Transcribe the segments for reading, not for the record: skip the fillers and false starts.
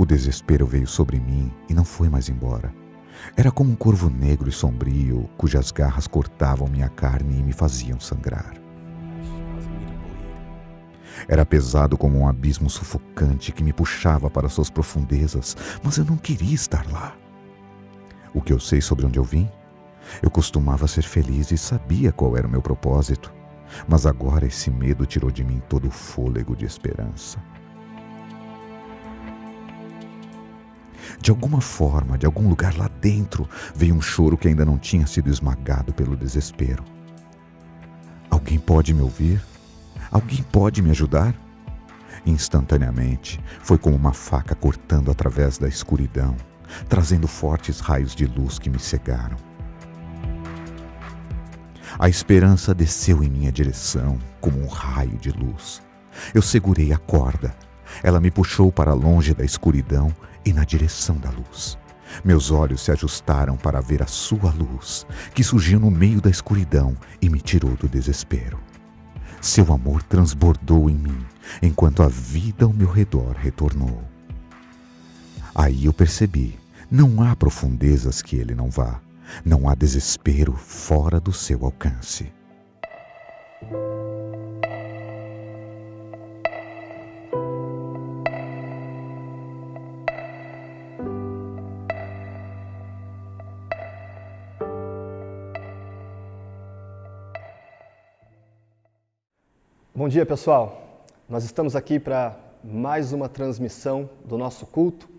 desespero veio sobre mim e não foi mais embora. Era como um corvo negro e sombrio, cujas garras cortavam minha carne e me faziam sangrar. Era pesado como um abismo sufocante que me puxava para suas profundezas, mas eu não queria estar lá. O que eu sei sobre onde eu vim? Eu costumava ser feliz e sabia qual era o meu propósito, mas agora esse medo tirou de mim todo o fôlego de esperança. De alguma forma, de algum lugar lá dentro, veio um choro que ainda não tinha sido esmagado pelo desespero. Alguém pode me ouvir? Alguém pode me ajudar? Instantaneamente, foi como uma faca cortando através da escuridão, trazendo fortes raios de luz que me cegaram. A esperança desceu em minha direção como um raio de luz. Eu segurei a corda. Ela me puxou para longe da escuridão e na direção da luz. Meus olhos se ajustaram para ver a sua luz, que surgiu no meio da escuridão e me tirou do desespero. Seu amor transbordou em mim, enquanto a vida ao meu redor retornou. Aí eu percebi, não há profundezas que ele não vá, não há desespero fora do seu alcance. Bom dia, pessoal. Nós estamos aqui para mais uma transmissão do nosso culto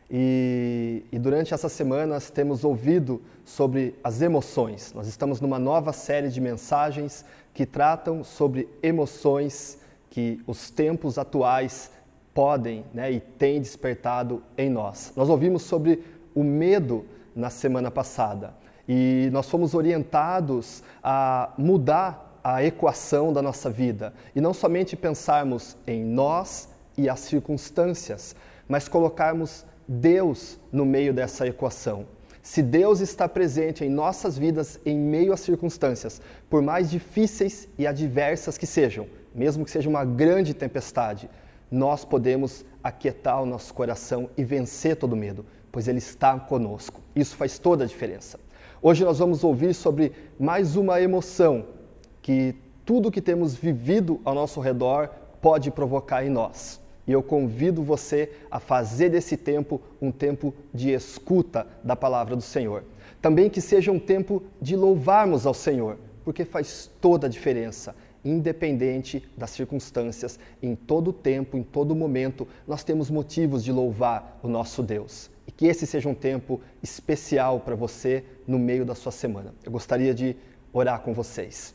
e durante essas semanas temos ouvido sobre as emoções. Nós estamos numa nova série de mensagens que tratam sobre emoções que os tempos atuais podem, e têm despertado em nós. Nós ouvimos sobre o medo na semana passada e nós fomos orientados a mudar a equação da nossa vida e não somente pensarmos em nós e as circunstâncias, mas colocarmos Deus no meio dessa equação. Se Deus está presente em nossas vidas em meio às circunstâncias, por mais difíceis e adversas que sejam, mesmo que seja uma grande tempestade, nós podemos aquietar o nosso coração e vencer todo medo, pois Ele está conosco. Isso faz toda a diferença. Hoje nós vamos ouvir sobre mais uma emoção que tudo que temos vivido ao nosso redor pode provocar em nós. E eu convido você a fazer desse tempo um tempo de escuta da palavra do Senhor. Também que seja um tempo de louvarmos ao Senhor, porque faz toda a diferença, independente das circunstâncias, em todo tempo, em todo momento, nós temos motivos de louvar o nosso Deus. E que esse seja um tempo especial para você no meio da sua semana. Eu gostaria de orar com vocês.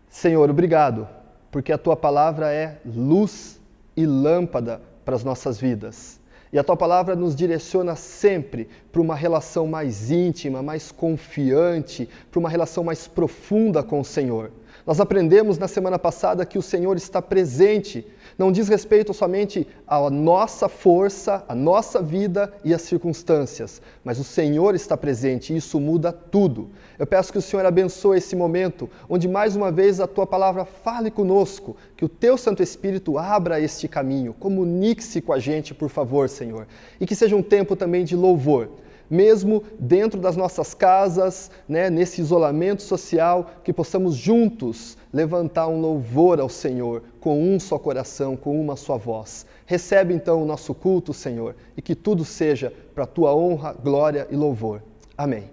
Senhor, obrigado, porque a Tua palavra é luz e lâmpada para as nossas vidas. E a Tua palavra nos direciona sempre para uma relação mais íntima, mais confiante, para uma relação mais profunda com o Senhor. Nós aprendemos na semana passada que o Senhor está presente. Não diz respeito somente à nossa força, à nossa vida e às circunstâncias, mas o Senhor está presente e isso muda tudo. Eu peço que o Senhor abençoe esse momento, onde mais uma vez a Tua palavra fale conosco, que o Teu Santo Espírito abra este caminho, comunique-se com a gente, por favor, Senhor, e que seja um tempo também de louvor. Mesmo dentro das nossas casas, nesse isolamento social, que possamos juntos levantar um louvor ao Senhor, com um só coração, com uma só voz. Recebe então o nosso culto, Senhor, e que tudo seja para a Tua honra, glória e louvor. Amém.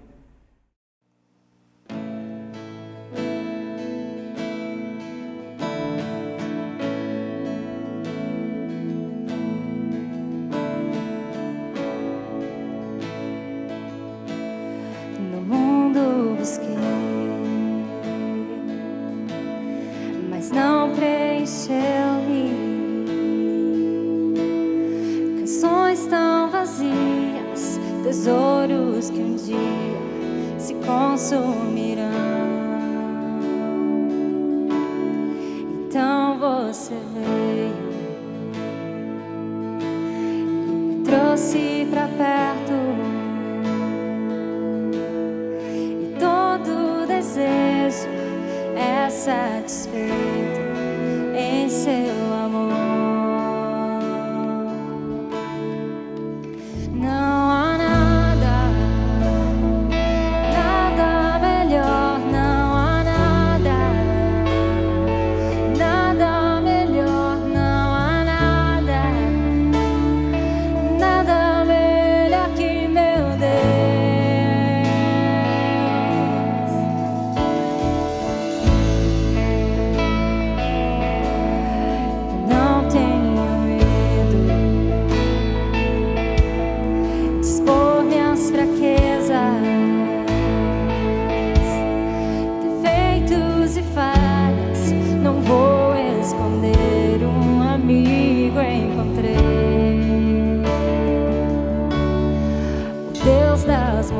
Não preencheu-me. Canções tão vazias, tesouros que um dia se consumirão. Então você veio e me trouxe pra perto, e todo desejo é satisfeito em Seu amor.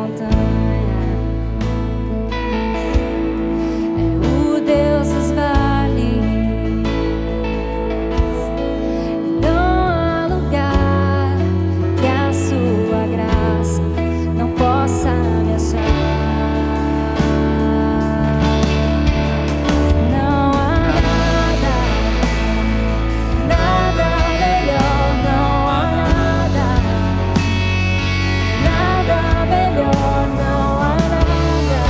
montanha, é o Deus dos vales. Não há lugar que a sua graça não possa me achar. Não há nada, nada melhor, não há nada, nada melhor, não há nada,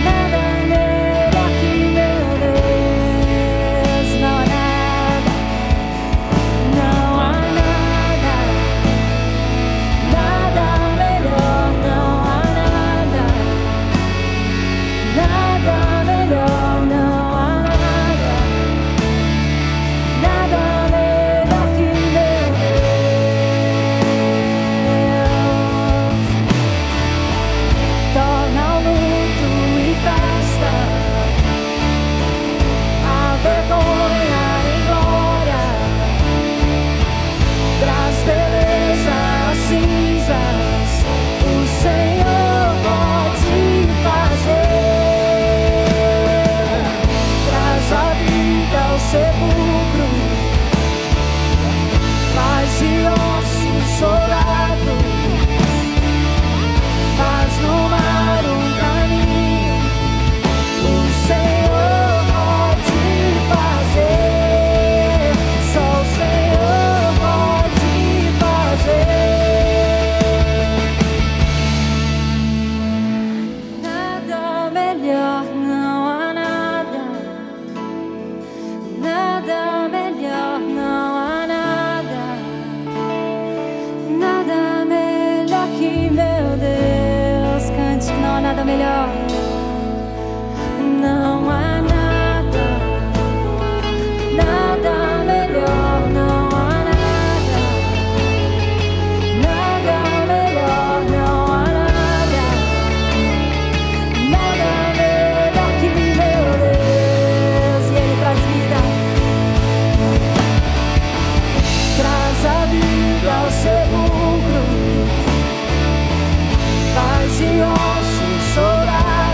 nada melhor que meu Deus. Não há nada, não há nada, nada melhor, não há nada, nada melhor, não há nada, nada melhor que meu Deus. Torna o luto em festa, a vergonha em glória, traz beleza às cinzas, o Senhor pode fazer. Traz a vida ao sepulcro, faz de ossos soldados, faz no mar um caminho, o Senhor pode fazer, só o Senhor pode fazer. Nada melhor, não há nada, nada melhor, não há nada, nada melhor que meu Deus. Cante que não há nada melhor. Não há nada, nada melhor, não há nada, nada melhor, não há nada, nada melhor que meu Deus. E Ele traz vida, traz a vida ao sepulcro, faz de ossos chorar.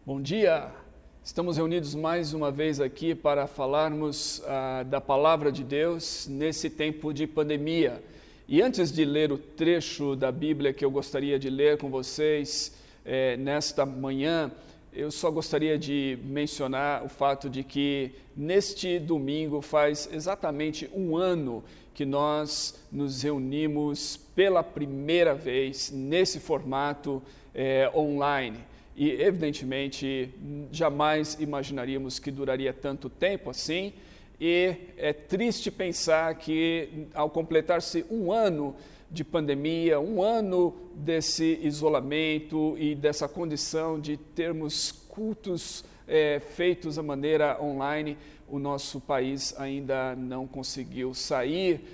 Bom dia! Estamos reunidos mais uma vez aqui para falarmos da Palavra de Deus nesse tempo de pandemia. E antes de ler o trecho da Bíblia que eu gostaria de ler com vocês nesta manhã, eu só gostaria de mencionar o fato de que neste domingo faz exatamente um ano que nós nos reunimos pela primeira vez nesse formato online. E, evidentemente, jamais imaginaríamos que duraria tanto tempo assim. E é triste pensar que, ao completar-se um ano de pandemia, um ano desse isolamento e dessa condição de termos cultos feitos da maneira online, o nosso país ainda não conseguiu sair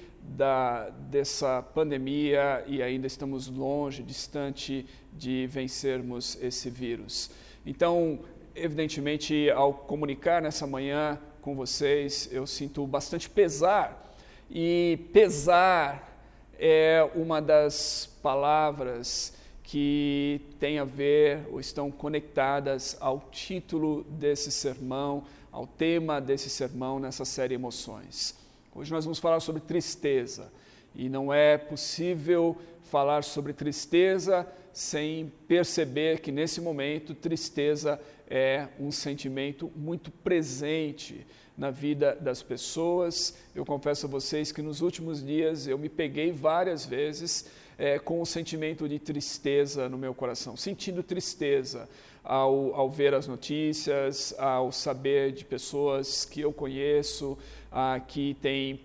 dessa pandemia e ainda estamos longe, distante de vencermos esse vírus. Então, evidentemente, ao comunicar nessa manhã com vocês, eu sinto bastante pesar. E pesar é uma das palavras que tem a ver ou estão conectadas ao título desse sermão, ao tema desse sermão nessa série Emoções. Hoje nós vamos falar sobre tristeza e não é possível falar sobre tristeza sem perceber que nesse momento tristeza é um sentimento muito presente na vida das pessoas. Eu confesso a vocês que nos últimos dias eu me peguei várias vezes com um sentimento de tristeza no meu coração, sentindo tristeza ao ver as notícias, ao saber de pessoas que eu conheço, que têm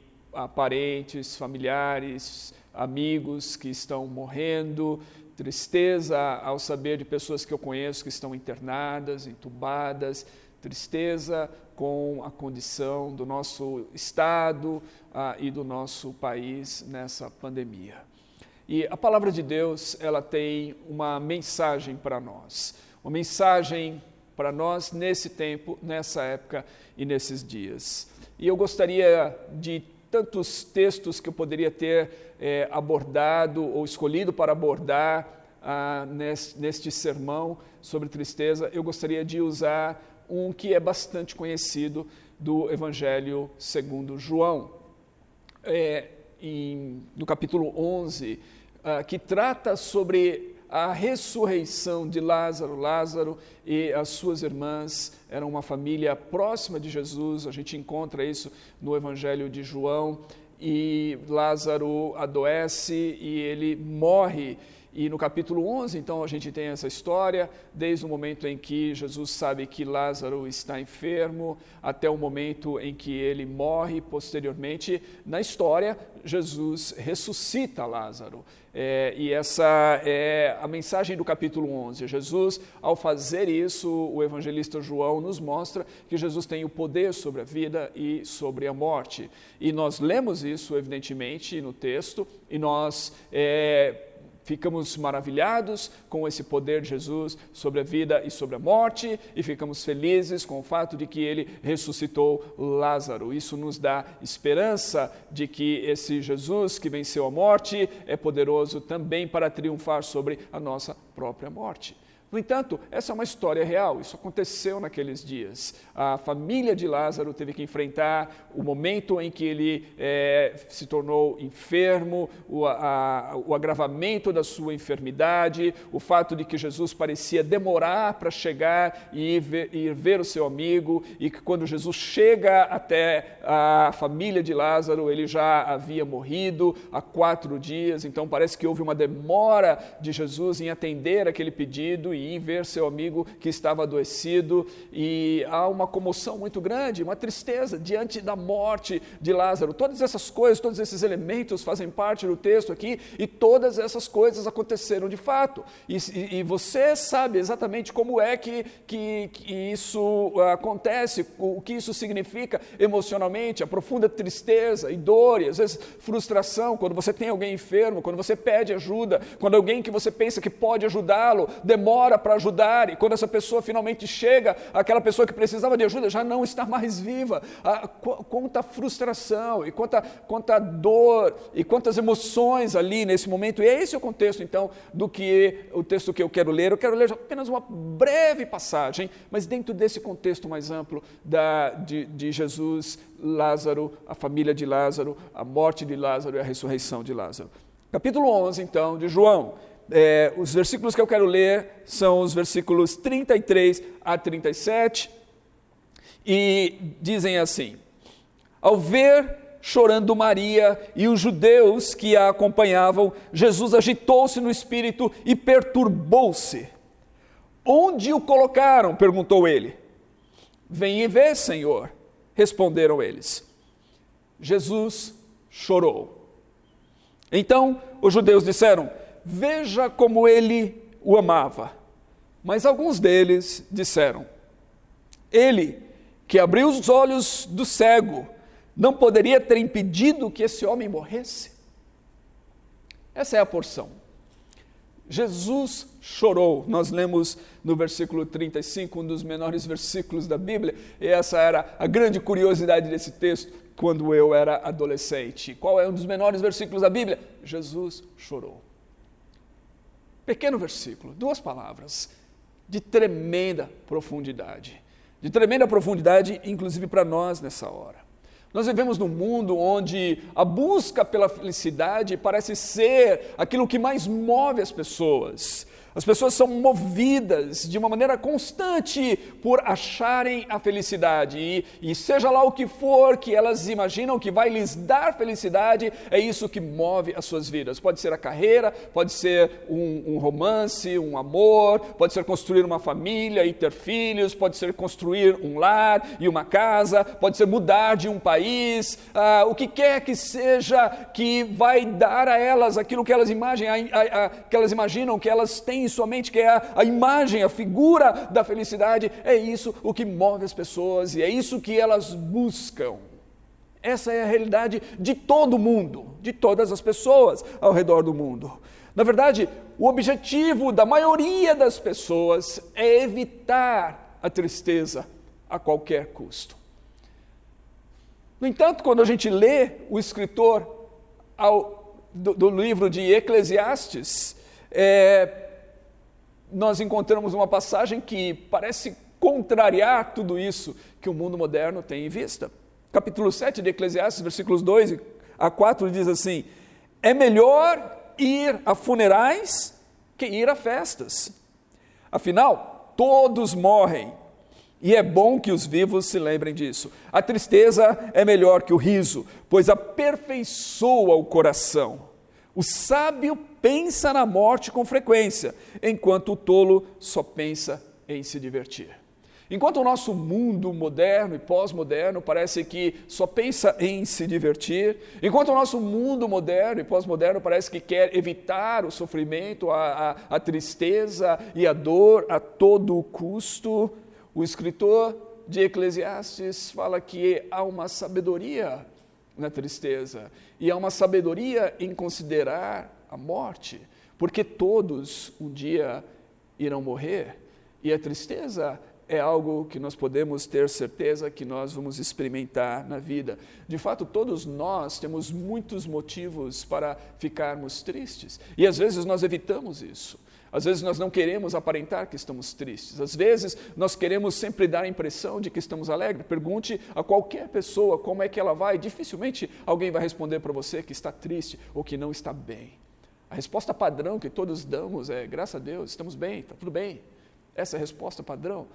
parentes, familiares, amigos que estão morrendo, tristeza ao saber de pessoas que eu conheço que estão internadas, entubadas, tristeza com a condição do nosso estado e do nosso país nessa pandemia. E a palavra de Deus, ela tem uma mensagem para nós, uma mensagem para nós nesse tempo, nessa época e nesses dias. E eu gostaria de tantos textos que eu poderia ter abordado ou escolhido para abordar neste sermão sobre tristeza, eu gostaria de usar um que é bastante conhecido do Evangelho segundo João, no capítulo 11, que trata sobre a ressurreição de Lázaro. Lázaro e as suas irmãs eram uma família próxima de Jesus, a gente encontra isso no Evangelho de João, e Lázaro adoece e ele morre. E no capítulo 11, então, a gente tem essa história, desde o momento em que Jesus sabe que Lázaro está enfermo, até o momento em que ele morre. Posteriormente, na história, Jesus ressuscita Lázaro. E essa é a mensagem do capítulo 11. Jesus, ao fazer isso, o evangelista João nos mostra que Jesus tem o poder sobre a vida e sobre a morte. E nós lemos isso, evidentemente, no texto, e nós ficamos maravilhados com esse poder de Jesus sobre a vida e sobre a morte, e ficamos felizes com o fato de que ele ressuscitou Lázaro. Isso nos dá esperança de que esse Jesus que venceu a morte é poderoso também para triunfar sobre a nossa própria morte. No entanto, essa é uma história real, isso aconteceu naqueles dias. A família de Lázaro teve que enfrentar o momento em que ele se tornou enfermo, o agravamento da sua enfermidade, o fato de que Jesus parecia demorar para chegar e ir ver o seu amigo, e que quando Jesus chega até a família de Lázaro, ele já havia morrido há 4 dias, então parece que houve uma demora de Jesus em atender aquele pedido e em ver seu amigo que estava adoecido, e há uma comoção muito grande, uma tristeza diante da morte de Lázaro. Todas essas coisas, todos esses elementos fazem parte do texto aqui, e todas essas coisas aconteceram de fato, e você sabe exatamente como é que isso acontece, o que isso significa emocionalmente, a profunda tristeza e dor, e às vezes frustração, quando você tem alguém enfermo, quando você pede ajuda, quando alguém que você pensa que pode ajudá-lo demora demora para ajudar, e quando essa pessoa finalmente chega, aquela pessoa que precisava de ajuda já não está mais viva. Quanta frustração, e quanta dor, e quantas emoções ali nesse momento. E é esse o contexto, então, do que o texto que eu quero ler. Eu quero ler apenas uma breve passagem, mas dentro desse contexto mais amplo de Jesus, Lázaro, a família de Lázaro, a morte de Lázaro e a ressurreição de Lázaro. Capítulo 11, então, de João. Os versículos que eu quero ler são os versículos 33 a 37, e dizem assim: ao ver chorando Maria e os judeus que a acompanhavam, Jesus agitou-se no espírito e perturbou-se. Onde o colocaram? Perguntou ele. Vem e vê, Senhor, responderam eles. Jesus chorou. Então os judeus disseram: veja como ele o amava. Mas alguns deles disseram: ele, que abriu os olhos do cego, não poderia ter impedido que esse homem morresse? Essa é a porção. Jesus chorou. Nós lemos no versículo 35, um dos menores versículos da Bíblia, e essa era a grande curiosidade desse texto quando eu era adolescente. Qual é um dos menores versículos da Bíblia? Jesus chorou. Pequeno versículo, 2 palavras, de tremenda profundidade. De tremenda profundidade, inclusive para nós nessa hora. Nós vivemos num mundo onde a busca pela felicidade parece ser aquilo que mais move as pessoas. As pessoas são movidas de uma maneira constante por acharem a felicidade. E seja lá o que for que elas imaginam que vai lhes dar felicidade, é isso que move as suas vidas. Pode ser a carreira, pode ser um romance, um amor, pode ser construir uma família e ter filhos, pode ser construir um lar e uma casa, pode ser mudar de um país, o que quer que seja que vai dar a elas aquilo que elas imaginam, que elas têm em sua mente, que é a imagem, a figura da felicidade. É isso o que move as pessoas e é isso que elas buscam. Essa é a realidade de todo mundo, de todas as pessoas ao redor do mundo. Na verdade, o objetivo da maioria das pessoas é evitar a tristeza a qualquer custo. No entanto, quando a gente lê o escritor do livro de Eclesiastes, nós encontramos uma passagem que parece contrariar tudo isso que o mundo moderno tem em vista. Capítulo 7 de Eclesiastes, versículos 2 a 4, diz assim: é melhor ir a funerais que ir a festas. Afinal, todos morrem, e é bom que os vivos se lembrem disso. A tristeza é melhor que o riso, pois aperfeiçoa o coração. O sábio pensa na morte com frequência, enquanto o tolo só pensa em se divertir. Enquanto o nosso mundo moderno e pós-moderno parece que só pensa em se divertir, enquanto o nosso mundo moderno e pós-moderno parece que quer evitar o sofrimento, a tristeza e a dor a todo custo, o escritor de Eclesiastes fala que há uma sabedoria na tristeza, e há uma sabedoria em considerar a morte, porque todos um dia irão morrer, e a tristeza é algo que nós podemos ter certeza que nós vamos experimentar na vida. De fato, todos nós temos muitos motivos para ficarmos tristes, e às vezes nós evitamos isso. Às vezes nós não queremos aparentar que estamos tristes. Às vezes nós queremos sempre dar a impressão de que estamos alegres. Pergunte a qualquer pessoa como é que ela vai. Dificilmente alguém vai responder para você que está triste ou que não está bem. A resposta padrão que todos damos é: graças a Deus, estamos bem, está tudo bem. Essa é a resposta padrão.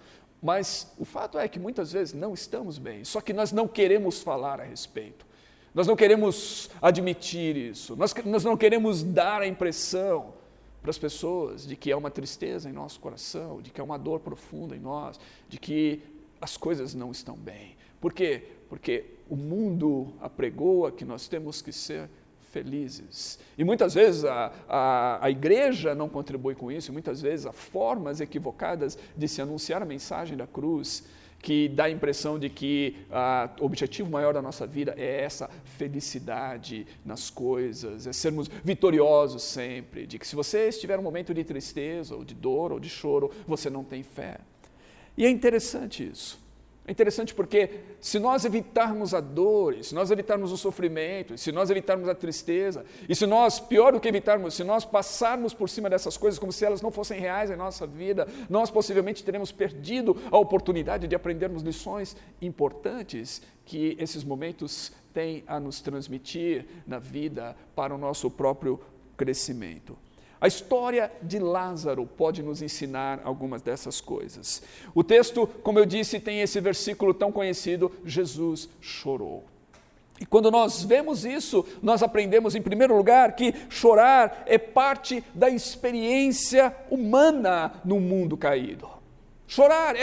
Mas o fato é que muitas vezes não estamos bem. Só que nós não queremos falar a respeito. Nós não queremos admitir isso. Nós não queremos dar a impressão para as pessoas de que há uma tristeza em nosso coração, de que há uma dor profunda em nós, de que as coisas não estão bem. Por quê? Porque o mundo apregoa que nós temos que ser felizes. E muitas vezes a igreja não contribui com isso, e muitas vezes há formas equivocadas de se anunciar a mensagem da cruz, que dá a impressão de que o objetivo maior da nossa vida é essa felicidade nas coisas, é sermos vitoriosos sempre, de que se você estiver num momento de tristeza, ou de dor, ou de choro, você não tem fé. E é interessante isso. É interessante porque se nós evitarmos a dor, se nós evitarmos o sofrimento, se nós evitarmos a tristeza, e se nós, pior do que evitarmos, se nós passarmos por cima dessas coisas como se elas não fossem reais em nossa vida, nós possivelmente teremos perdido a oportunidade de aprendermos lições importantes que esses momentos têm a nos transmitir na vida para o nosso próprio crescimento. A história de Lázaro pode nos ensinar algumas dessas coisas. O texto, como eu disse, tem esse versículo tão conhecido, Jesus chorou. E quando nós vemos isso, nós aprendemos, em primeiro lugar, que chorar é parte da experiência humana no mundo caído. Chorar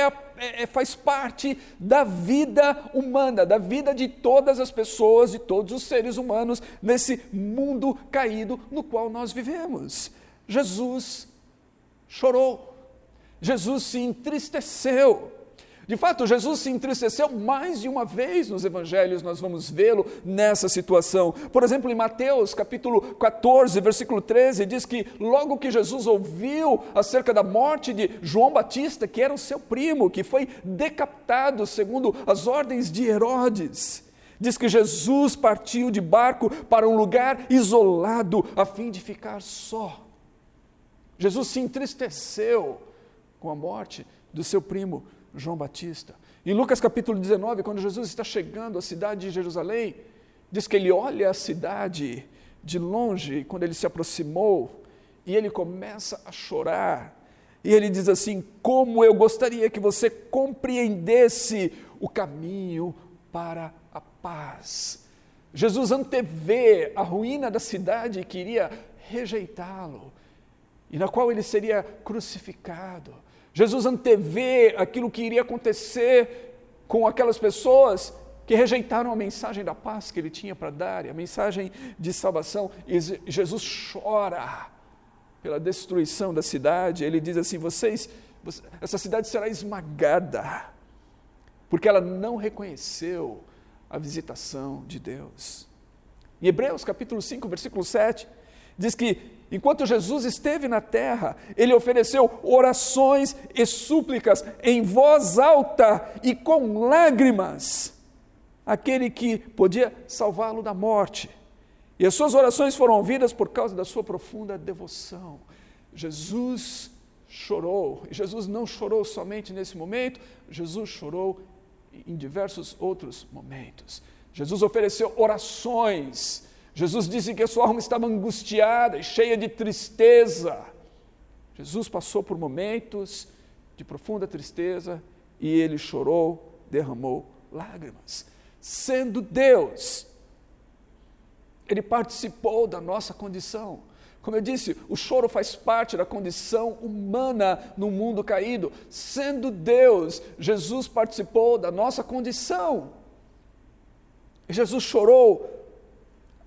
faz parte da vida humana, da vida de todas as pessoas, de todos os seres humanos, nesse mundo caído no qual nós vivemos. Jesus chorou, Jesus se entristeceu. De fato, Jesus se entristeceu mais de uma vez nos evangelhos, nós vamos vê-lo nessa situação. Por exemplo, em Mateus capítulo 14, versículo 13, diz que logo que Jesus ouviu acerca da morte de João Batista, que era o seu primo, que foi decapitado segundo as ordens de Herodes, diz que Jesus partiu de barco para um lugar isolado a fim de ficar só. Jesus se entristeceu com a morte do seu primo João Batista. Em Lucas capítulo 19, quando Jesus está chegando à cidade de Jerusalém, diz que ele olha a cidade de longe, quando ele se aproximou, e ele começa a chorar. E ele diz assim: como eu gostaria que você compreendesse o caminho para a paz. Jesus antevê a ruína da cidade que iria rejeitá-lo, e na qual ele seria crucificado. Jesus antevê aquilo que iria acontecer com aquelas pessoas que rejeitaram a mensagem da paz que ele tinha para dar, a mensagem de salvação. E Jesus chora pela destruição da cidade. Ele diz assim: essa cidade será esmagada, porque ela não reconheceu a visitação de Deus. Em Hebreus capítulo 5, versículo 7, diz que enquanto Jesus esteve na terra, ele ofereceu orações e súplicas em voz alta e com lágrimas àquele que podia salvá-lo da morte. E as suas orações foram ouvidas por causa da sua profunda devoção. Jesus chorou. E Jesus não chorou somente nesse momento, Jesus chorou em diversos outros momentos. Jesus ofereceu orações. Jesus disse que a sua alma estava angustiada e cheia de tristeza. Jesus passou por momentos de profunda tristeza e ele chorou, derramou lágrimas. Sendo Deus, ele participou da nossa condição. Como eu disse, o choro faz parte da condição humana no mundo caído. Sendo Deus, Jesus participou da nossa condição. E Jesus chorou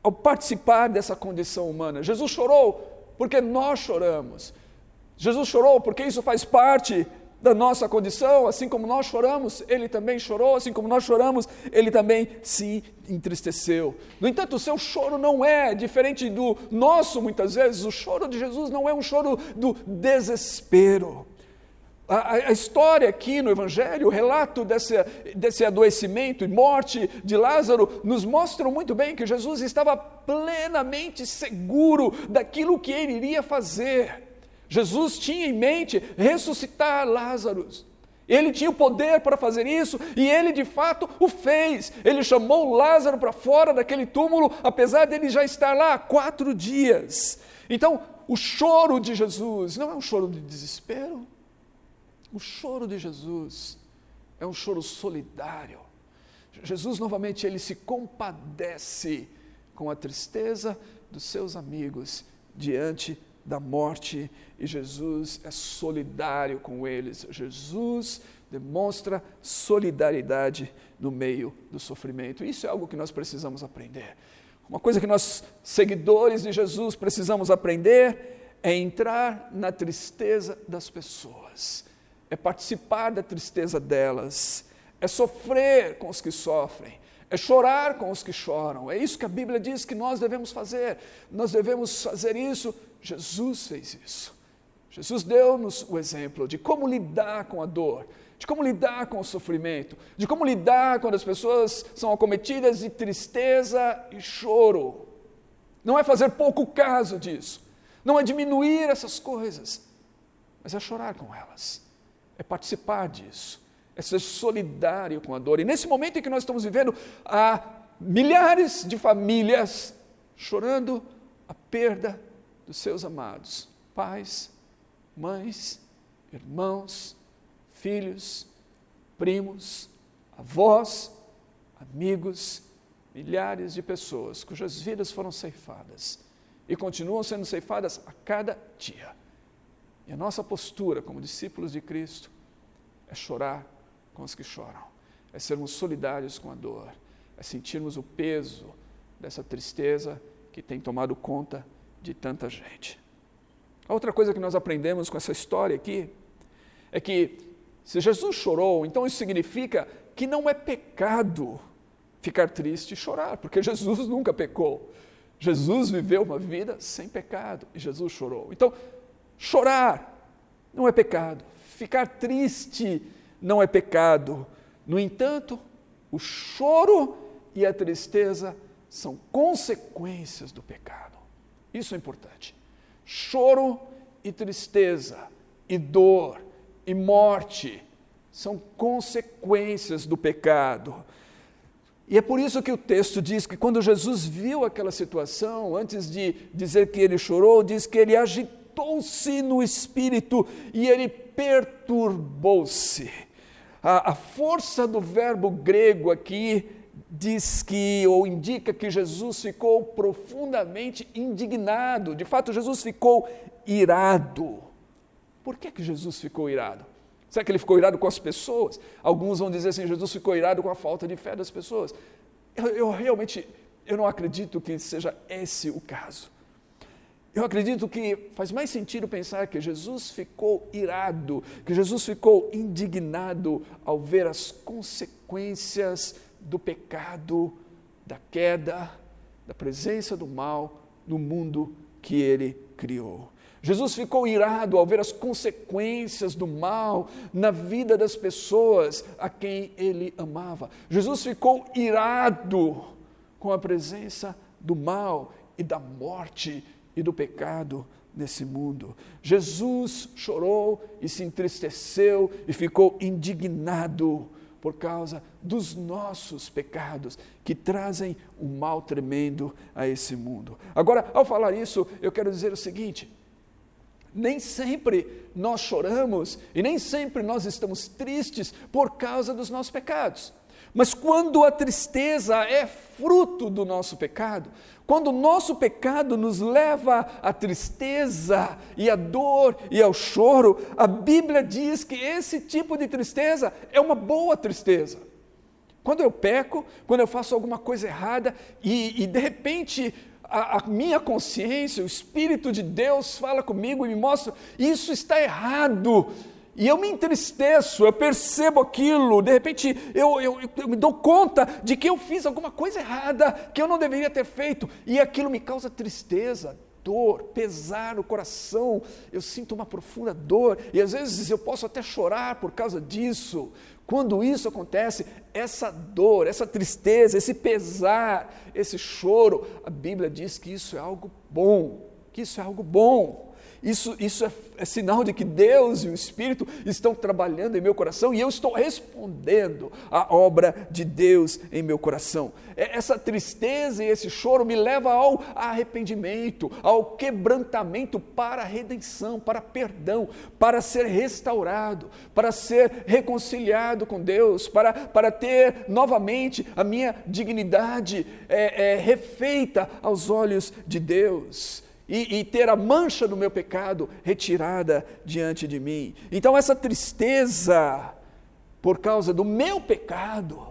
ao participar dessa condição humana. Jesus chorou porque nós choramos. Jesus chorou porque isso faz parte da nossa condição. Assim como nós choramos, ele também chorou. Assim como nós choramos, ele também se entristeceu. No entanto, o seu choro não é diferente do nosso, muitas vezes. O choro de Jesus não é um choro do desespero. A história aqui no Evangelho, o relato desse adoecimento e morte de Lázaro, nos mostra muito bem que Jesus estava plenamente seguro daquilo que ele iria fazer. Jesus tinha em mente ressuscitar Lázaro. Ele tinha o poder para fazer isso e ele de fato o fez. Ele chamou Lázaro para fora daquele túmulo, apesar dele já estar lá há 4 dias. Então, o choro de Jesus não é um choro de desespero. O choro de Jesus é um choro solidário. Jesus, novamente, ele se compadece com a tristeza dos seus amigos diante da morte, e Jesus é solidário com eles. Jesus demonstra solidariedade no meio do sofrimento. Isso é algo que nós precisamos aprender. Uma coisa que nós, seguidores de Jesus, precisamos aprender é entrar na tristeza das pessoas. É participar da tristeza delas, é sofrer com os que sofrem, é chorar com os que choram. É isso que a Bíblia diz que nós devemos fazer. Nós devemos fazer isso. Jesus fez isso. Jesus deu-nos o exemplo de como lidar com a dor, de como lidar com o sofrimento, de como lidar quando as pessoas são acometidas de tristeza e choro. Não é fazer pouco caso disso, não é diminuir essas coisas, mas é chorar com elas, é participar disso, é ser solidário com a dor. E nesse momento em que nós estamos vivendo, há milhares de famílias chorando a perda dos seus amados, pais, mães, irmãos, filhos, primos, avós, amigos, milhares de pessoas cujas vidas foram ceifadas e continuam sendo ceifadas a cada dia. E a nossa postura como discípulos de Cristo é chorar com os que choram, é sermos solidários com a dor, é sentirmos o peso dessa tristeza que tem tomado conta de tanta gente. A outra coisa que nós aprendemos com essa história aqui é que se Jesus chorou, então isso significa que não é pecado ficar triste e chorar, porque Jesus nunca pecou. Jesus viveu uma vida sem pecado e Jesus chorou. Então, chorar não é pecado, ficar triste não é pecado. No entanto, o choro e a tristeza são consequências do pecado. Isso é importante. Choro e tristeza e dor e morte são consequências do pecado. E é por isso que o texto diz que quando Jesus viu aquela situação, antes de dizer que ele chorou, diz que ele agitou-se no espírito e ele perturbou-se. A força do verbo grego aqui diz que, ou indica que Jesus ficou profundamente indignado. De fato, Jesus ficou irado. Por que Jesus ficou irado? Será que ele ficou irado com as pessoas? Alguns vão dizer assim, Jesus ficou irado com a falta de fé das pessoas. Eu realmente não acredito que seja esse o caso. Eu acredito que faz mais sentido pensar que Jesus ficou irado, que Jesus ficou indignado ao ver as consequências do pecado, da queda, da presença do mal no mundo que ele criou. Jesus ficou irado ao ver as consequências do mal na vida das pessoas a quem ele amava. Jesus ficou irado com a presença do mal e da morte e do pecado nesse mundo. Jesus chorou e se entristeceu e ficou indignado por causa dos nossos pecados que trazem um mal tremendo a esse mundo. Agora, ao falar isso, eu quero dizer o seguinte: nem sempre nós choramos e nem sempre nós estamos tristes por causa dos nossos pecados. Mas quando a tristeza é fruto do nosso pecado, quando o nosso pecado nos leva à tristeza e à dor e ao choro, a Bíblia diz que esse tipo de tristeza é uma boa tristeza. Quando eu peco, quando eu faço alguma coisa errada e de repente a minha consciência, o Espírito de Deus fala comigo e me mostra, isso está errado. E eu me entristeço, eu percebo aquilo, de repente eu me dou conta de que eu fiz alguma coisa errada, que eu não deveria ter feito, e aquilo me causa tristeza, dor, pesar no coração, eu sinto uma profunda dor, e às vezes eu posso até chorar por causa disso. Quando isso acontece, essa dor, essa tristeza, esse pesar, esse choro, a Bíblia diz que isso é algo bom, que isso é algo bom. Isso é sinal de que Deus e o Espírito estão trabalhando em meu coração e eu estou respondendo à obra de Deus em meu coração. Essa tristeza e esse choro me leva ao arrependimento, ao quebrantamento para a redenção, para perdão, para ser restaurado, para ser reconciliado com Deus, para ter novamente a minha dignidade refeita aos olhos de Deus. E ter a mancha do meu pecado retirada diante de mim. Então essa tristeza por causa do meu pecado,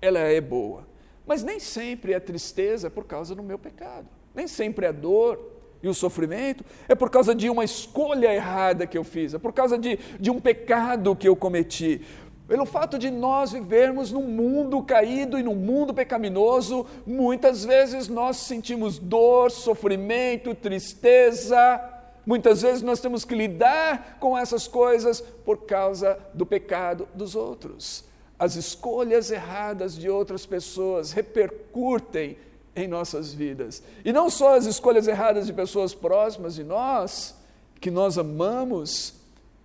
ela é boa. Mas nem sempre a tristeza é por causa do meu pecado. Nem sempre a dor e o sofrimento é por causa de uma escolha errada que eu fiz, é por causa de um pecado que eu cometi. Pelo fato de nós vivermos num mundo caído e num mundo pecaminoso, muitas vezes nós sentimos dor, sofrimento, tristeza. Muitas vezes nós temos que lidar com essas coisas por causa do pecado dos outros. As escolhas erradas de outras pessoas repercutem em nossas vidas. E não só as escolhas erradas de pessoas próximas de nós, que nós amamos,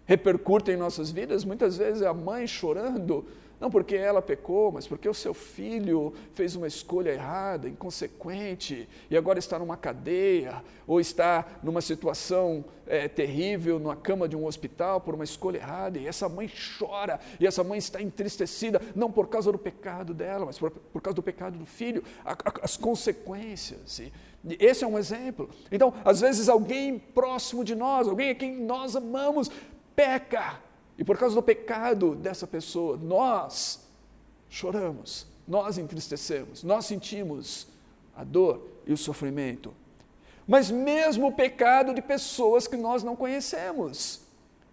repercutem em nossas vidas. Muitas vezes é a mãe chorando, não porque ela pecou, mas porque o seu filho fez uma escolha errada, inconsequente, e agora está numa cadeia, ou está numa situação terrível, numa cama de um hospital, por uma escolha errada, e essa mãe chora, e essa mãe está entristecida, não por causa do pecado dela, mas por causa do pecado do filho, as consequências. E esse é um exemplo. Então, às vezes alguém próximo de nós, alguém a quem nós amamos, peca, e por causa do pecado dessa pessoa, nós choramos, nós entristecemos, nós sentimos a dor e o sofrimento. Mas mesmo o pecado de pessoas que nós não conhecemos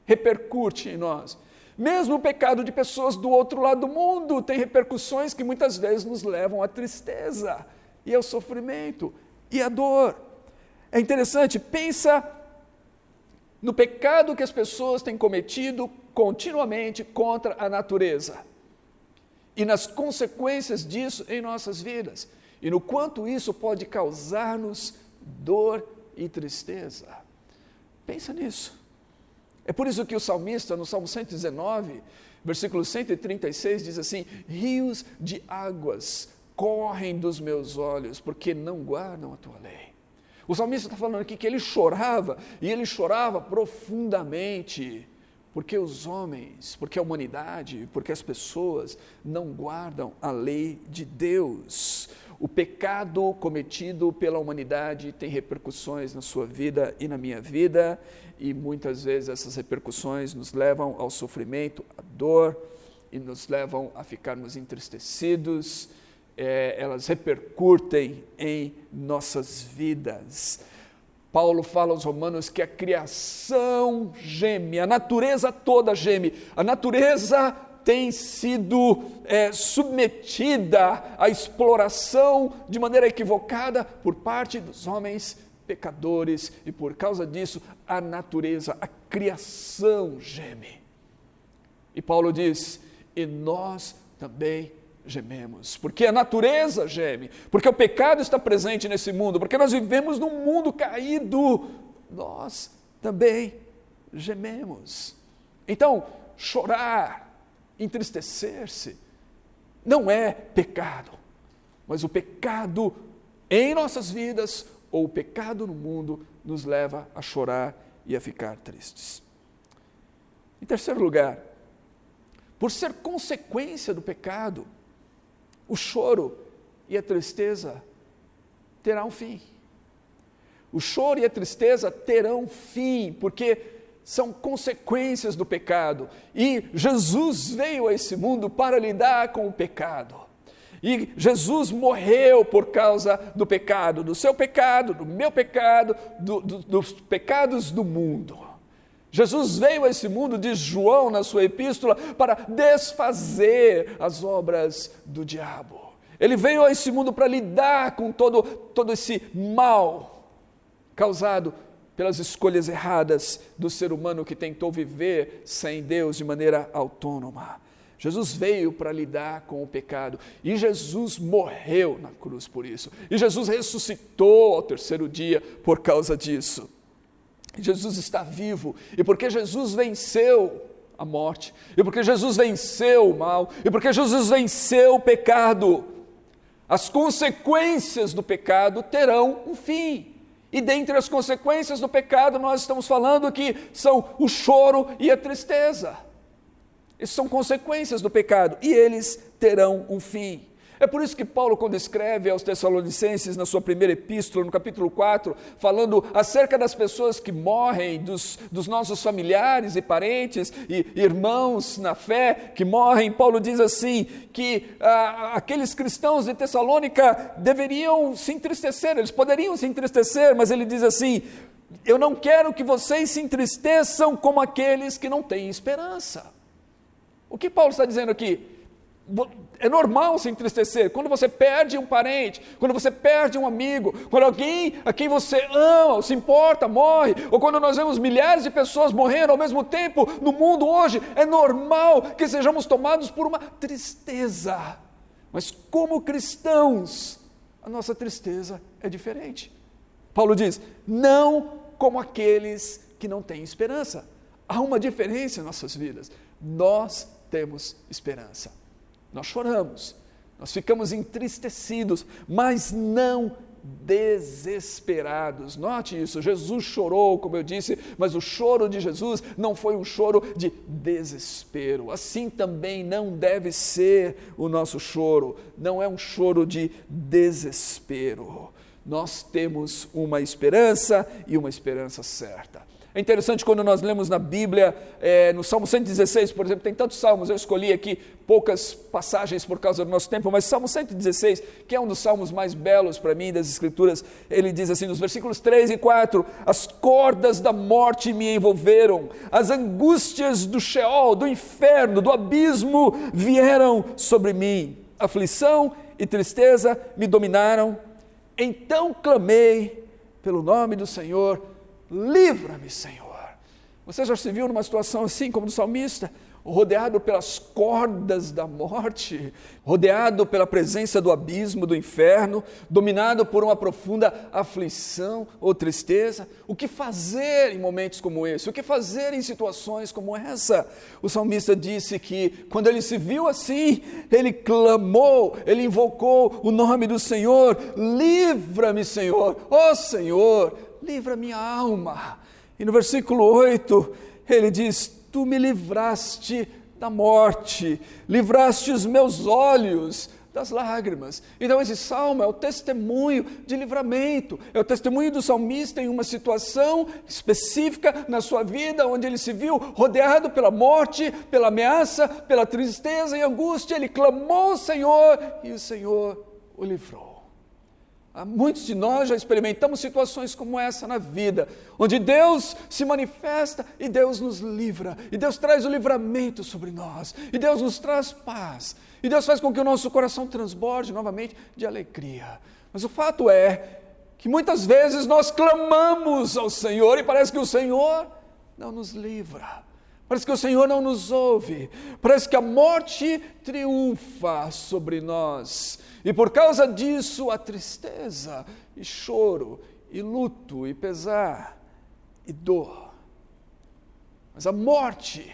repercute em nós. Mesmo o pecado de pessoas do outro lado do mundo tem repercussões que muitas vezes nos levam à tristeza e ao sofrimento e à dor. É interessante, pensa no pecado que as pessoas têm cometido continuamente contra a natureza e nas consequências disso em nossas vidas e no quanto isso pode causar-nos dor e tristeza. Pensa nisso. É por isso que o salmista, no Salmo 119, versículo 136, diz assim: rios de águas correm dos meus olhos, porque não guardam a tua lei. O salmista está falando aqui que ele chorava, e ele chorava profundamente, porque os homens, porque a humanidade, porque as pessoas não guardam a lei de Deus. O pecado cometido pela humanidade tem repercussões na sua vida e na minha vida, e muitas vezes essas repercussões nos levam ao sofrimento, à dor, e nos levam a ficarmos entristecidos. Elas repercutem em nossas vidas. Paulo fala aos Romanos que a criação geme, a natureza toda geme, a natureza tem sido submetida à exploração de maneira equivocada por parte dos homens pecadores, e por causa disso a natureza, a criação geme. E Paulo diz, e nós também gememos, porque a natureza geme, porque o pecado está presente nesse mundo, porque nós vivemos num mundo caído, nós também gememos. Então, chorar, entristecer-se, não é pecado, mas o pecado em nossas vidas, ou o pecado no mundo, nos leva a chorar e a ficar tristes. Em terceiro lugar, por ser consequência do pecado, o choro e a tristeza terão um fim. O choro e a tristeza terão fim, porque são consequências do pecado. E Jesus veio a esse mundo para lidar com o pecado. E Jesus morreu por causa do pecado, do seu pecado, do meu pecado, dos pecados do mundo. Jesus veio a esse mundo, diz João na sua epístola, para desfazer as obras do diabo. Ele veio a esse mundo para lidar com todo esse mal causado pelas escolhas erradas do ser humano que tentou viver sem Deus de maneira autônoma. Jesus veio para lidar com o pecado, e Jesus morreu na cruz por isso, e Jesus ressuscitou ao terceiro dia por causa disso. Jesus está vivo, e porque Jesus venceu a morte, e porque Jesus venceu o mal, e porque Jesus venceu o pecado, as consequências do pecado terão um fim. E dentre as consequências do pecado, nós estamos falando que são o choro e a tristeza. Essas são consequências do pecado, e eles terão um fim. É por isso que Paulo, quando escreve aos Tessalonicenses, na sua primeira epístola, no capítulo 4, falando acerca das pessoas que morrem, dos nossos familiares e parentes e irmãos na fé que morrem, Paulo diz assim, que aqueles cristãos de Tessalônica deveriam se entristecer, eles poderiam se entristecer, mas ele diz assim, eu não quero que vocês se entristeçam como aqueles que não têm esperança. O que Paulo está dizendo aqui? É normal se entristecer quando você perde um parente, quando você perde um amigo, quando alguém a quem você ama, ou se importa, morre, ou quando nós vemos milhares de pessoas morrendo ao mesmo tempo no mundo hoje. É normal que sejamos tomados por uma tristeza. Mas como cristãos, a nossa tristeza é diferente. Paulo diz, não como aqueles que não têm esperança. Há uma diferença em nossas vidas. Nós temos esperança. Nós choramos, nós ficamos entristecidos, mas não desesperados. Note isso, Jesus chorou, como eu disse, mas o choro de Jesus não foi um choro de desespero. Assim também não deve ser o nosso choro, não é um choro de desespero. Nós temos uma esperança e uma esperança certa. É interessante quando nós lemos na Bíblia, no Salmo 116, por exemplo, tem tantos salmos, eu escolhi aqui poucas passagens por causa do nosso tempo, mas Salmo 116, que é um dos salmos mais belos para mim das Escrituras, ele diz assim, nos versículos 3 e 4, as cordas da morte me envolveram, as angústias do Sheol, do inferno, do abismo vieram sobre mim, aflição e tristeza me dominaram, então clamei pelo nome do Senhor, livra-me, Senhor. Você já se viu numa situação assim como do salmista? Rodeado pelas cordas da morte, rodeado pela presença do abismo, do inferno, dominado por uma profunda aflição ou tristeza. O que fazer em momentos como esse? O que fazer em situações como essa? O salmista disse que quando ele se viu assim, ele clamou, ele invocou o nome do Senhor, livra-me, Senhor, ó Senhor, livra minha alma. E no versículo 8, ele diz, tu me livraste da morte, livraste os meus olhos das lágrimas. Então esse salmo é o testemunho de livramento, é o testemunho do salmista em uma situação específica na sua vida, onde ele se viu rodeado pela morte, pela ameaça, pela tristeza e angústia. Ele clamou ao Senhor e o Senhor o livrou. Muitos de nós já experimentamos situações como essa na vida, onde Deus se manifesta e Deus nos livra, e Deus traz o livramento sobre nós, e Deus nos traz paz, e Deus faz com que o nosso coração transborde novamente de alegria. Mas o fato é que muitas vezes nós clamamos ao Senhor e parece que o Senhor não nos livra, parece que o Senhor não nos ouve, parece que a morte triunfa sobre nós. E por causa disso, a tristeza, e choro, e luto, e pesar, e dor. Mas a morte,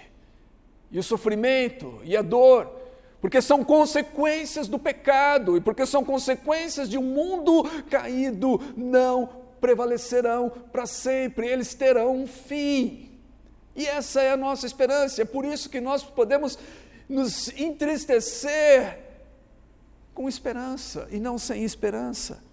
e o sofrimento, e a dor, porque são consequências do pecado, e porque são consequências de um mundo caído, não prevalecerão para sempre, eles terão um fim. E essa é a nossa esperança, é por isso que nós podemos nos entristecer com esperança e não sem esperança.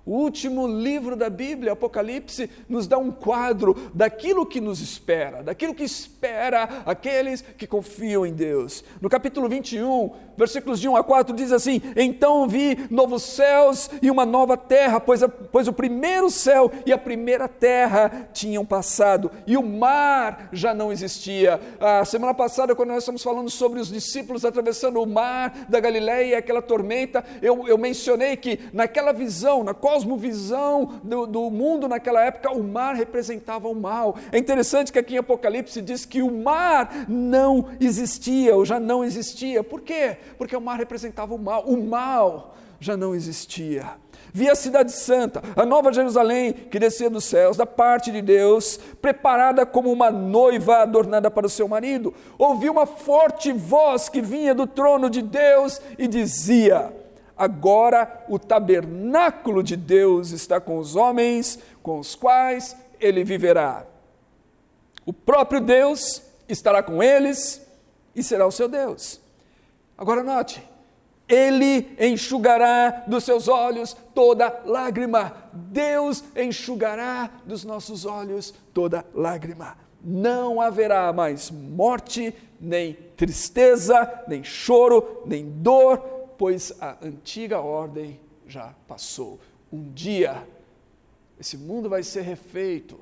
O último livro da Bíblia, Apocalipse, nos dá um quadro daquilo que nos espera, daquilo que espera aqueles que confiam em Deus. No capítulo 21, versículos de 1 a 4, diz assim, então vi novos céus e uma nova terra, pois o primeiro céu e a primeira terra tinham passado, e o mar já não existia. A semana passada, quando nós estamos falando sobre os discípulos atravessando o mar da Galileia e aquela tormenta, eu mencionei que naquela visão, na cosmovisão do mundo naquela época, o mar representava o mal. É interessante que aqui em Apocalipse diz que o mar não existia, ou já não existia. Por quê? Porque o mar representava o mal já não existia. Vi a cidade santa, a nova Jerusalém, que descia dos céus, da parte de Deus, preparada como uma noiva adornada para o seu marido. Ouvi uma forte voz que vinha do trono de Deus e dizia, agora o tabernáculo de Deus está com os homens, com os quais ele viverá. O próprio Deus estará com eles e será o seu Deus. Agora note, ele enxugará dos seus olhos toda lágrima. Deus enxugará dos nossos olhos toda lágrima. Não haverá mais morte, nem tristeza, nem choro, nem dor, pois a antiga ordem já passou. Um dia, esse mundo vai ser refeito,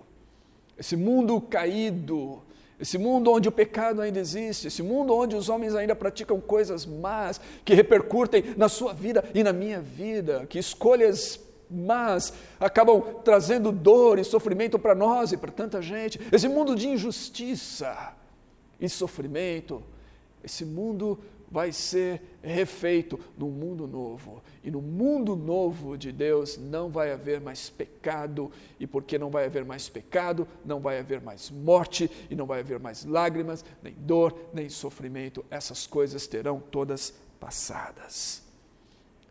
esse mundo caído, esse mundo onde o pecado ainda existe, esse mundo onde os homens ainda praticam coisas más, que repercutem na sua vida e na minha vida, que escolhas más acabam trazendo dor e sofrimento para nós e para tanta gente, esse mundo de injustiça e sofrimento, esse mundo vai ser refeito num mundo novo. E no mundo novo de Deus não vai haver mais pecado. E porque não vai haver mais pecado, não vai haver mais morte, e não vai haver mais lágrimas, nem dor, nem sofrimento. Essas coisas terão todas passadas.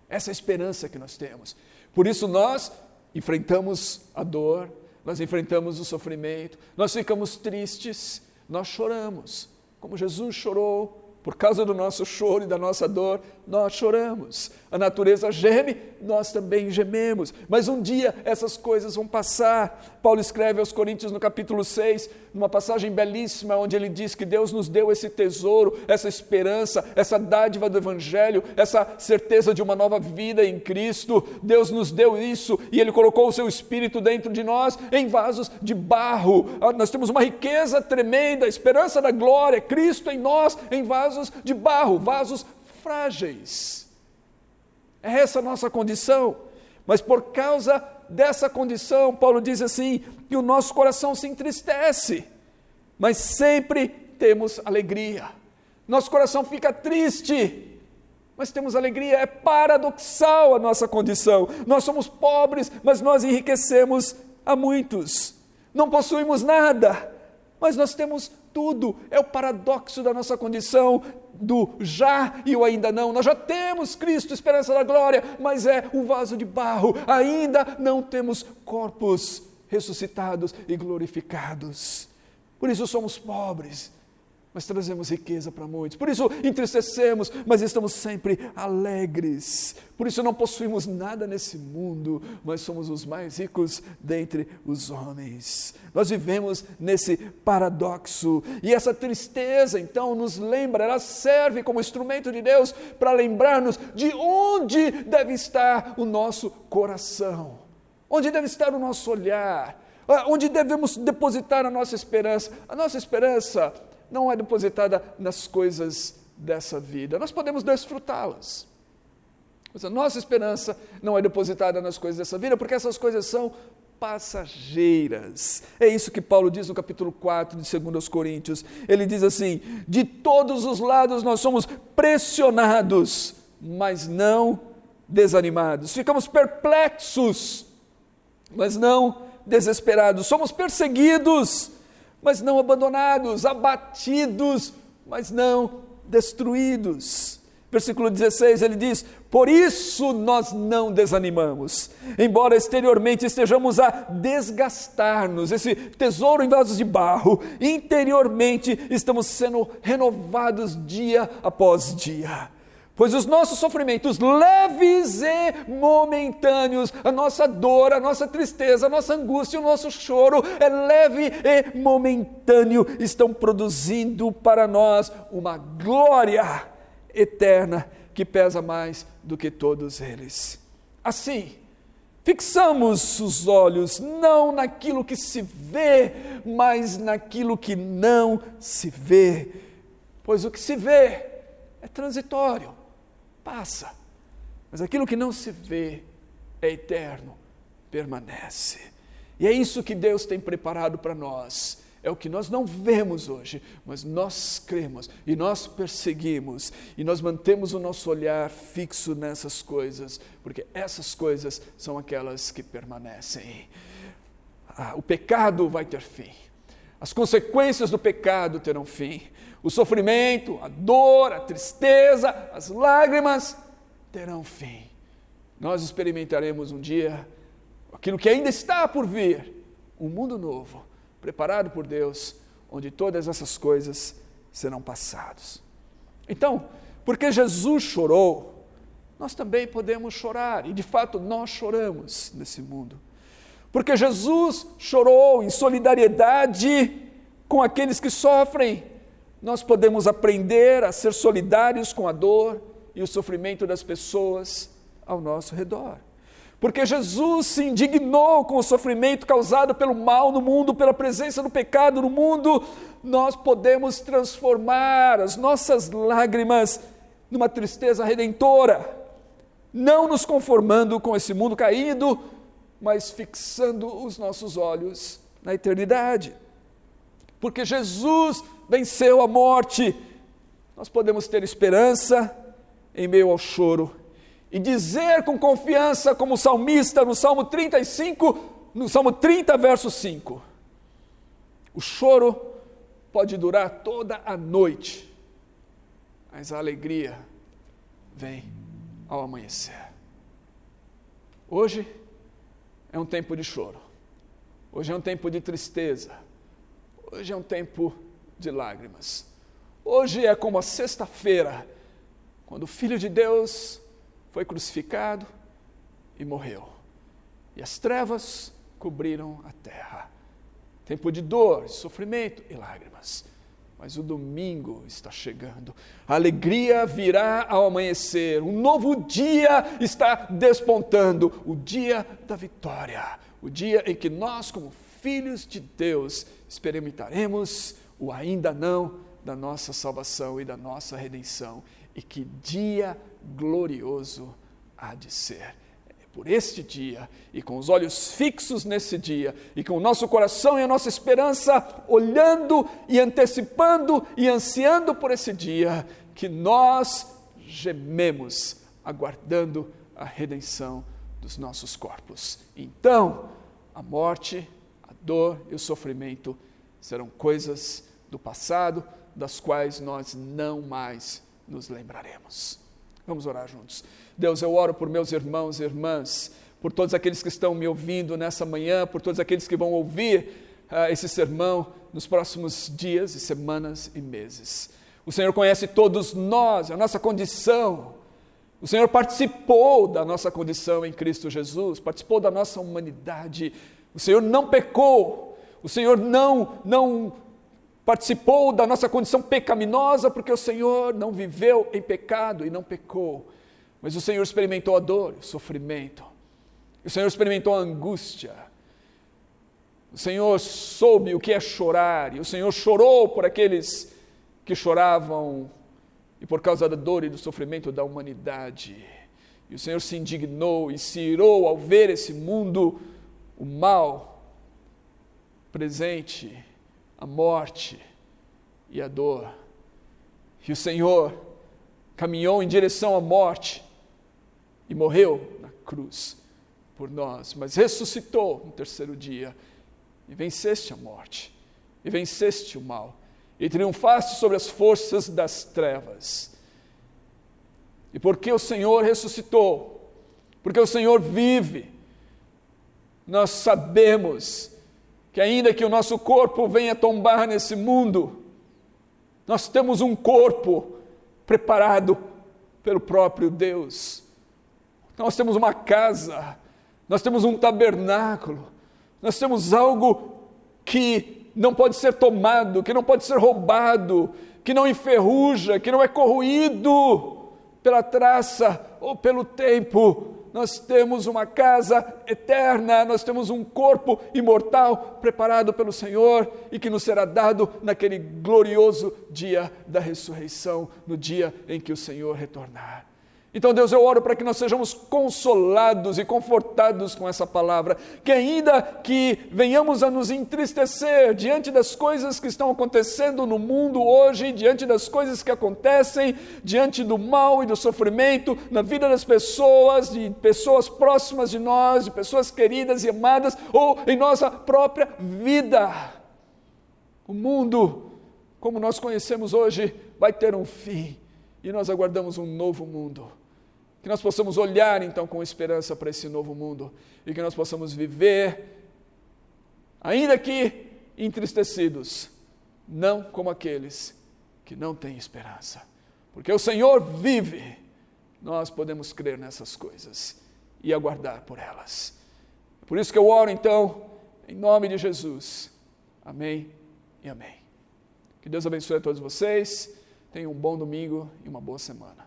Essa é a esperança que nós temos. Por isso nós enfrentamos a dor, nós enfrentamos o sofrimento, nós ficamos tristes, nós choramos, como Jesus chorou. Por causa do nosso choro e da nossa dor, nós choramos. A natureza geme, nós também gememos. Mas um dia essas coisas vão passar. Paulo escreve aos Coríntios no capítulo 6, numa passagem belíssima, onde ele diz que Deus nos deu esse tesouro, essa esperança, essa dádiva do Evangelho, essa certeza de uma nova vida em Cristo. Deus nos deu isso e Ele colocou o seu Espírito dentro de nós em vasos de barro. Nós temos uma riqueza tremenda, a esperança da glória, Cristo em nós, em vasos de barro, vasos frágeis. É essa a nossa condição, mas por causa dessa condição, Paulo diz assim, que o nosso coração se entristece, mas sempre temos alegria. Nosso coração fica triste, mas temos alegria. É paradoxal a nossa condição. Nós somos pobres, mas nós enriquecemos a muitos. Não possuímos nada, mas nós temos tudo. É o paradoxo da nossa condição, do já e o ainda não. Nós já temos Cristo, esperança da glória, mas é um vaso de barro. Ainda não temos corpos ressuscitados e glorificados. Por isso somos pobres, mas trazemos riqueza para muitos. Por isso entristecemos, mas estamos sempre alegres. Por isso não possuímos nada nesse mundo, mas somos os mais ricos dentre os homens. Nós vivemos nesse paradoxo. E essa tristeza, então, nos lembra, ela serve como instrumento de Deus para lembrar-nos de onde deve estar o nosso coração. Onde deve estar o nosso olhar. Onde devemos depositar a nossa esperança. A nossa esperança não é depositada nas coisas dessa vida. Nós podemos desfrutá-las, mas a nossa esperança não é depositada nas coisas dessa vida, porque essas coisas são passageiras. É isso que Paulo diz no capítulo 4 de 2 Coríntios. Ele diz assim, de todos os lados nós somos pressionados, mas não desanimados. Ficamos perplexos, mas não desesperados. Somos perseguidos, mas não abandonados, abatidos, mas não destruídos. Versículo 16, ele diz, por isso nós não desanimamos, embora exteriormente estejamos a desgastar-nos, esse tesouro em vasos de barro, interiormente estamos sendo renovados dia após dia. Pois os nossos sofrimentos leves e momentâneos, a nossa dor, a nossa tristeza, a nossa angústia, o nosso choro é leve e momentâneo, estão produzindo para nós uma glória eterna que pesa mais do que todos eles. Assim, fixamos os olhos não naquilo que se vê, mas naquilo que não se vê, pois o que se vê é transitório, passa, mas aquilo que não se vê é eterno, permanece. E é isso que Deus tem preparado para nós. É o que nós não vemos hoje, mas nós cremos e nós perseguimos e nós mantemos o nosso olhar fixo nessas coisas, porque essas coisas são aquelas que permanecem. O pecado vai ter fim, as consequências do pecado terão fim, o sofrimento, a dor, a tristeza, as lágrimas terão fim. Nós experimentaremos um dia aquilo que ainda está por vir, um mundo novo, preparado por Deus, onde todas essas coisas serão passadas. Então, porque Jesus chorou, nós também podemos chorar, e de fato nós choramos nesse mundo. Porque Jesus chorou em solidariedade com aqueles que sofrem, nós podemos aprender a ser solidários com a dor e o sofrimento das pessoas ao nosso redor. porque Jesus se indignou com o sofrimento causado pelo mal no mundo, pela presença do pecado no mundo, nós podemos transformar as nossas lágrimas numa tristeza redentora, não nos conformando com esse mundo caído, mas fixando os nossos olhos na eternidade. Porque Jesus venceu a morte, nós podemos ter esperança em meio ao choro e dizer com confiança, como o salmista no Salmo 35, no Salmo 30, verso 5, o choro pode durar toda a noite, mas a alegria vem ao amanhecer. Hoje é um tempo de choro, hoje é um tempo de tristeza, hoje é um tempo de lágrimas. Hoje é como a sexta-feira, quando o Filho de Deus foi crucificado e morreu, e as trevas cobriram a terra. Tempo de dor, sofrimento e lágrimas. Mas o domingo está chegando, a alegria virá ao amanhecer, um novo dia está despontando, o dia da vitória, o dia em que nós, como filhos de Deus, experimentaremos o ainda não da nossa salvação e da nossa redenção. E que dia glorioso há de ser. Por este dia, e com os olhos fixos nesse dia, e com o nosso coração e a nossa esperança olhando e antecipando e ansiando por esse dia, que nós gememos, aguardando a redenção dos nossos corpos. Então, a morte, a dor e o sofrimento serão coisas do passado, das quais nós não mais nos lembraremos. Vamos orar juntos. Deus, eu oro por meus irmãos e irmãs, por todos aqueles que estão me ouvindo nessa manhã, por todos aqueles que vão ouvir esse sermão nos próximos dias e semanas e meses. O Senhor conhece todos nós, a nossa condição. O Senhor participou da nossa condição em Cristo Jesus, participou da nossa humanidade. O Senhor não pecou, o Senhor não participou da nossa condição pecaminosa, porque o Senhor não viveu em pecado e não pecou. Mas o Senhor experimentou a dor, o sofrimento. O Senhor experimentou a angústia. O Senhor soube o que é chorar. E o Senhor chorou por aqueles que choravam e por causa da dor e do sofrimento da humanidade. E o Senhor se indignou e se irou ao ver esse mundo, o mal presente, a morte e a dor. E o Senhor caminhou em direção à morte e morreu na cruz por nós, mas ressuscitou no terceiro dia e venceste a morte, e venceste o mal, e triunfaste sobre as forças das trevas. E porque o Senhor ressuscitou, porque o Senhor vive, nós sabemos que ainda que o nosso corpo venha tombar nesse mundo, nós temos um corpo preparado pelo próprio Deus. Nós temos uma casa, nós temos um tabernáculo, nós temos algo que não pode ser tomado, que não pode ser roubado, que não enferruja, que não é corroído pela traça ou pelo tempo. Nós temos uma casa eterna, nós temos um corpo imortal preparado pelo Senhor e que nos será dado naquele glorioso dia da ressurreição, no dia em que o Senhor retornar. Então, Deus, eu oro para que nós sejamos consolados e confortados com essa palavra, que ainda que venhamos a nos entristecer diante das coisas que estão acontecendo no mundo hoje, diante das coisas que acontecem, diante do mal e do sofrimento na vida das pessoas, de pessoas próximas de nós, de pessoas queridas e amadas, ou em nossa própria vida. O mundo, como nós conhecemos hoje, vai ter um fim e nós aguardamos um novo mundo. Que nós possamos olhar então com esperança para esse novo mundo e que nós possamos viver, ainda que entristecidos, não como aqueles que não têm esperança. Porque o Senhor vive, nós podemos crer nessas coisas e aguardar por elas. Por isso que eu oro então, em nome de Jesus. Amém e amém. Que Deus abençoe a todos vocês. Tenham um bom domingo e uma boa semana.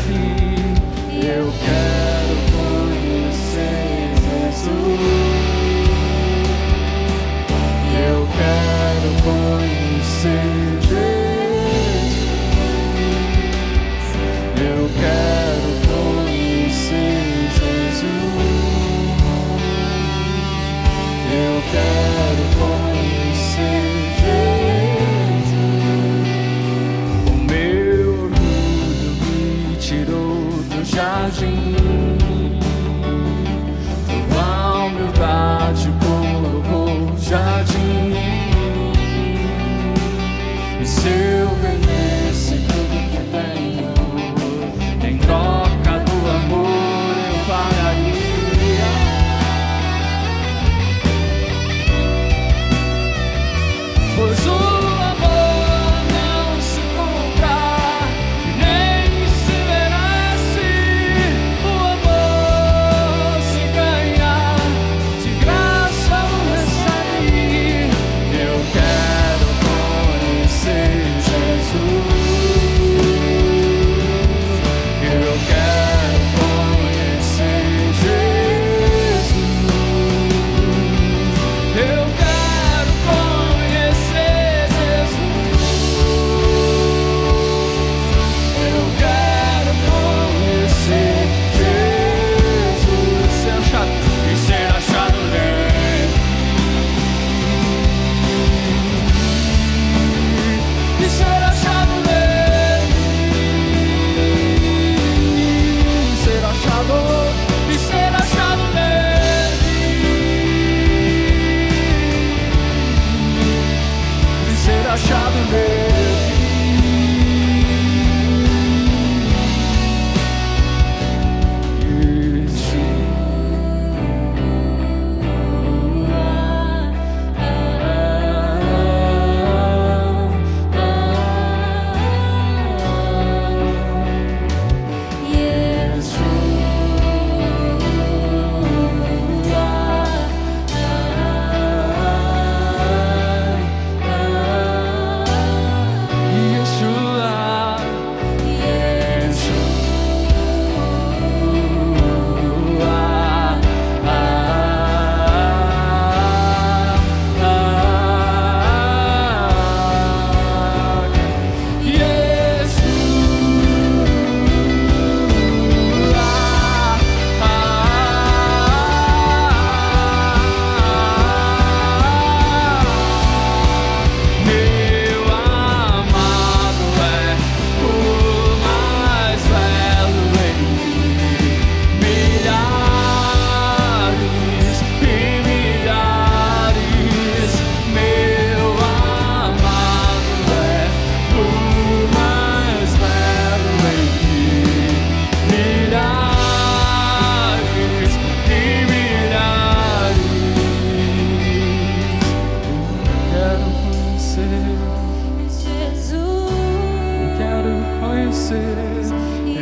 Eu quero conhecer Jesus. Eu quero conhecer Jesus. Eu quero conhecer Jesus. Eu quero conhecer Jesus. O meu orgulho me tirou do jardim. Tua humildade colocou o jardim. E se eu vendesse tudo que tenho, em troca do amor eu pagaria. Pois o amor não se compra, nem se merece. O amor se ganha, de graça o recebe. Eu quero conhecer Jesus. Eu quero conhecer Jesus. Eu quero conhecer Jesus. Eu quero conhecer Jesus. Ser achado e ser achado nele. E ser achado nele. Ser achado e ser achado nele. E ser achado nele.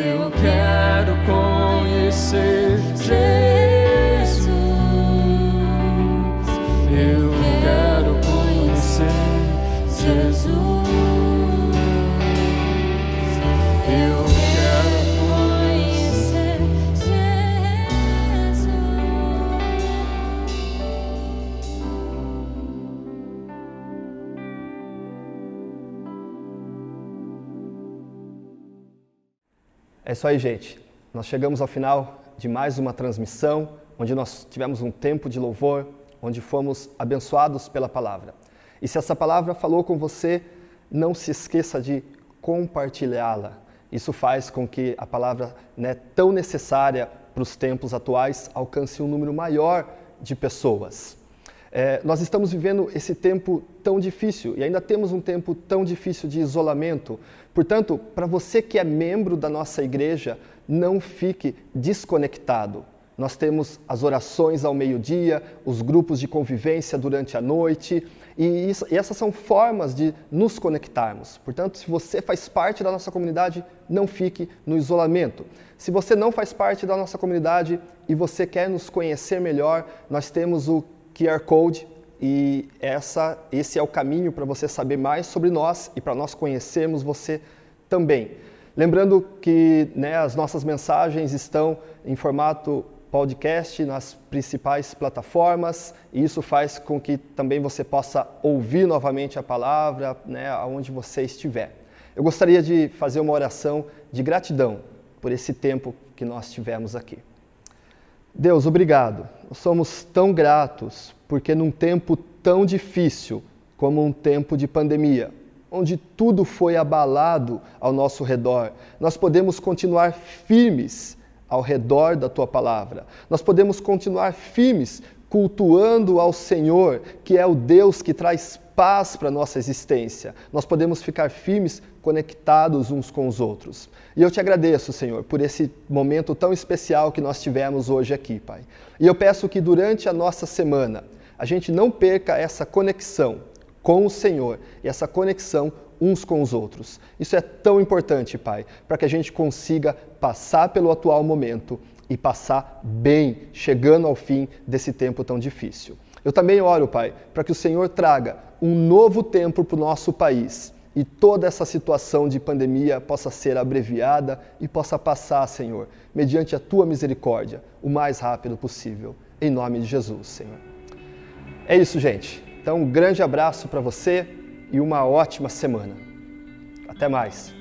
Eu quero conhecer Jesus. Eu quero conhecer Jesus. Eu quero conhecer Jesus. É isso aí, gente. Nós chegamos ao final de mais uma transmissão, onde nós tivemos um tempo de louvor, onde fomos abençoados pela palavra. E se essa palavra falou com você, não se esqueça de compartilhá-la. Isso faz com que a palavra, tão necessária para os tempos atuais, alcance um número maior de pessoas. Nós estamos vivendo esse tempo tão difícil e ainda temos um tempo tão difícil de isolamento. Portanto, para você que é membro da nossa igreja, não fique desconectado. Nós temos as orações ao meio-dia, os grupos de convivência durante a noite, e essas são formas de nos conectarmos. Portanto, se você faz parte da nossa comunidade, não fique no isolamento. Se você não faz parte da nossa comunidade e você quer nos conhecer melhor, nós temos o QR Code e esse é o caminho para você saber mais sobre nós e para nós conhecermos você também. Lembrando que as nossas mensagens estão em formato podcast nas principais plataformas, e isso faz com que também você possa ouvir novamente a palavra, aonde você estiver. Eu gostaria de fazer uma oração de gratidão por esse tempo que nós tivemos aqui. Deus, obrigado. Nós somos tão gratos porque num tempo tão difícil como um tempo de pandemia, onde tudo foi abalado ao nosso redor, nós podemos continuar firmes ao redor da Tua palavra. Nós podemos continuar firmes cultuando ao Senhor, que é o Deus que traz paz para a nossa existência. Nós podemos ficar firmes, conectados uns com os outros. E eu te agradeço, Senhor, por esse momento tão especial que nós tivemos hoje aqui, Pai. E eu peço que durante a nossa semana, a gente não perca essa conexão com o Senhor e essa conexão uns com os outros. Isso é tão importante, Pai, para que a gente consiga passar pelo atual momento e passar bem, chegando ao fim desse tempo tão difícil. Eu também oro, Pai, para que o Senhor traga um novo tempo para o nosso país e toda essa situação de pandemia possa ser abreviada e possa passar, Senhor, mediante a Tua misericórdia, o mais rápido possível. Em nome de Jesus, Senhor. É isso, gente. Então, um grande abraço para você e uma ótima semana. Até mais.